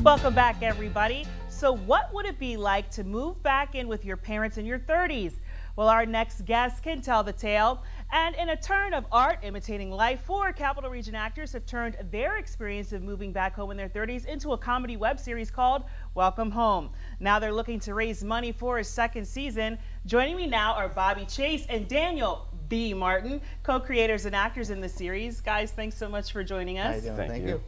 Welcome back, everybody. So what would it be like to move back in with your parents in your 30s? Well, our next guest can tell the tale. And in a turn of art imitating life, 4 Capital Region actors have turned their experience of moving back home in their 30s into a comedy web series called Welcome Home. Now they're looking to raise money for a second season. Joining me now are Bobby Chase and Daniel B. Martin, co-creators and actors in the series. Guys, thanks so much for joining us. How you doing? Thank you.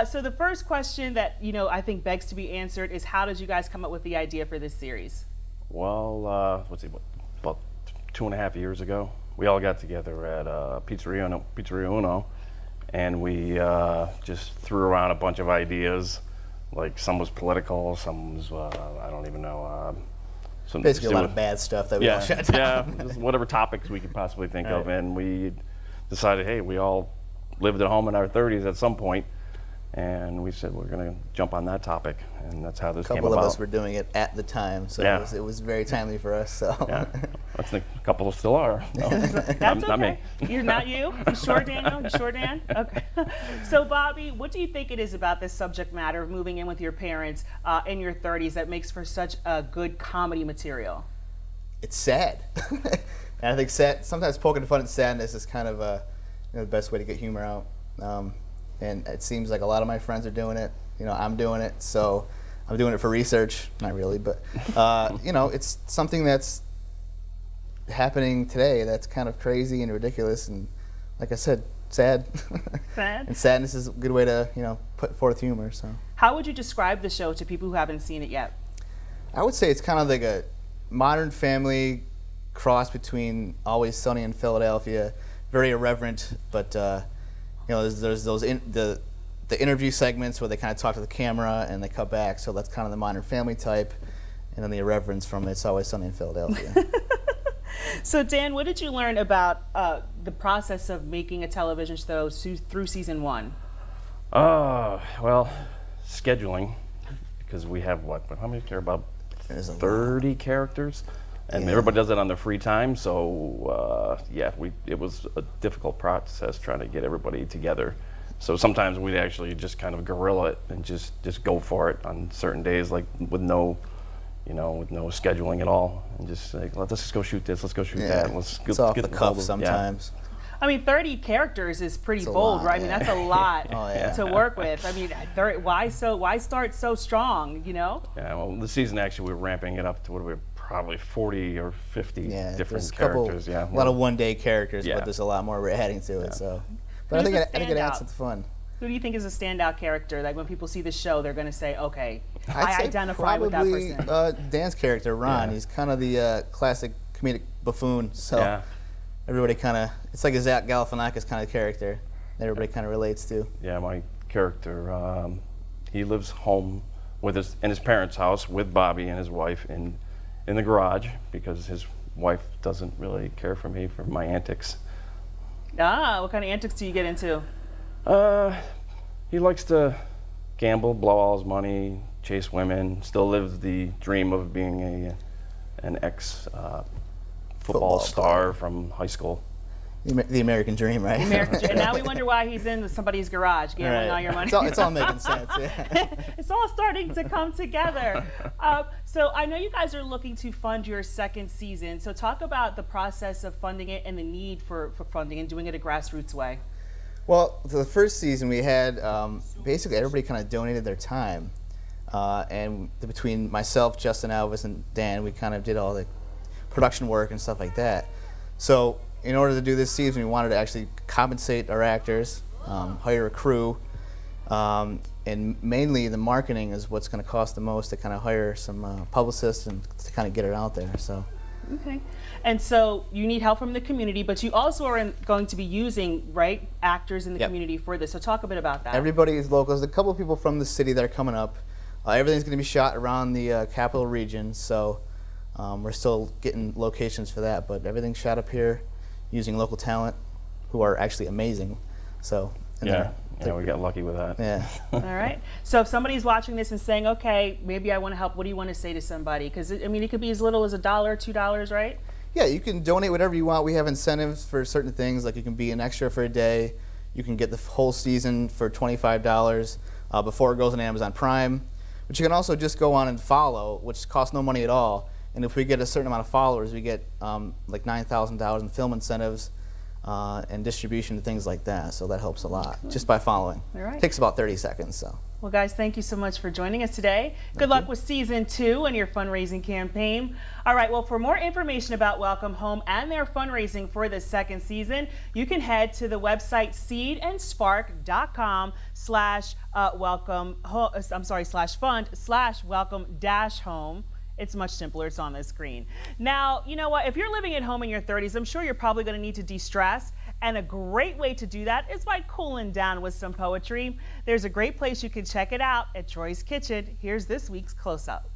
So the first question that I think begs to be answered is, how did you guys come up with the idea for this series? Well, about 2.5 years ago, we all got together at Pizzeria Uno, and we just threw around a bunch of ideas. Like, some was political, some was I don't even know. Basically, a lot of bad stuff that we all shut down. Yeah, whatever topics we could possibly think of, and we decided, hey, we all lived at home in our 30s at some point. And we said we're going to jump on that topic, and that's how this came about. A couple of us were doing it at the time, so it was very timely for us. So yeah, I think a couple still are. No, that's not okay. me. You're not you? You sure, Daniel? You sure, Dan? Okay. So, Bobby, what do you think it is about this subject matter of moving in with your parents in your 30s that makes for such a good comedy material? It's sad. And I think sometimes poking fun at sadness is kind of the best way to get humor out. And it seems like a lot of my friends are doing it. I'm doing it, so I'm doing it for research. Not really, but it's something that's happening today that's kind of crazy and ridiculous, and like I said, sad. Sad. And sadness is a good way to put forth humor. So how would you describe the show to people who haven't seen it yet? I would say it's kind of like a Modern Family cross between Always Sunny in Philadelphia. Very irreverent, but there's those the interview segments where they kind of talk to the camera and they cut back, so that's kind of the Modern Family type, and then the irreverence from It's Always Sunny in Philadelphia. So, Dan, what did you learn about the process of making a television show through season 1? Well, scheduling, because we have how many about 30 characters? And everybody does it on their free time, so it was a difficult process trying to get everybody together. So sometimes we'd actually just kind of guerrilla it and just go for it on certain days, like with no scheduling at all, and just like, let's just go shoot this, let's go shoot that. It's off the cuff sometimes. Yeah. I mean, 30 characters is pretty bold, right? I mean, that's a lot to work with. I mean, why start so strong, Yeah, well, this season actually we're ramping it up to probably 40 or 50 different characters. A lot of one-day characters, but there's a lot more we're adding to it. So, but I think it adds to the fun. Who do you think is a standout character? Like when people see the show, they're going to say, "Okay, I identify with that person." Dan's character, Ron. He's kind of the classic comedic buffoon. So everybody it's like a Zach Galifianakis kind of character that everybody kind of relates to. Yeah, my character, he lives home in his parents' house with Bobby and his wife in the garage, because his wife doesn't really care for me for my antics. What kind of antics do you get into? He likes to gamble, blow all his money, chase women, still lives the dream of being an ex football star from high school. The American dream, right? And now we wonder why he's in somebody's garage gambling all your money. It's all making sense. Yeah. It's all starting to come together. So I know you guys are looking to fund your second season. So talk about the process of funding it and the need for funding and doing it a grassroots way. Well, for the first season we had basically everybody kind of donated their time. And between myself, Justin Alvis, and Dan, we kind of did all the production work and stuff like that. So in order to do this season, we wanted to actually compensate our actors, hire a crew, and mainly the marketing is what's going to cost the most, to kind of hire some publicists and to kind of get it out there. So. Okay. And so you need help from the community, but you also are going to be using, actors in the community for this. So talk a bit about that. Everybody is local. There's a couple of people from the city that are coming up. Everything's going to be shot around the Capital Region, so we're still getting locations for that, but everything's shot up here using local talent who are actually amazing. So we got lucky with that. Yeah. All right. So if somebody's watching this and saying, okay, maybe I want to help, what do you want to say to somebody? Because it could be as little as $1, $2, right? Yeah, you can donate whatever you want. We have incentives for certain things, like you can be an extra for a day. You can get the whole season for $25 before it goes on Amazon Prime. But you can also just go on and follow, which costs no money at all. And if we get a certain amount of followers, we get like $9,000 in film incentives and distribution and things like that. So that helps a lot just by following. All right. It takes about 30 seconds. So. Well, guys, thank you so much for joining us today. Good luck with season 2 and your fundraising campaign. All right, well, for more information about Welcome Home and their fundraising for the second season, you can head to the website seedandspark.com/fund/welcome-home. It's much simpler. It's on the screen. Now, you know what? If you're living at home in your 30s, I'm sure you're probably going to need to de-stress. And a great way to do that is by cooling down with some poetry. There's a great place you can check it out at Troy's Kitchen. Here's this week's close-up.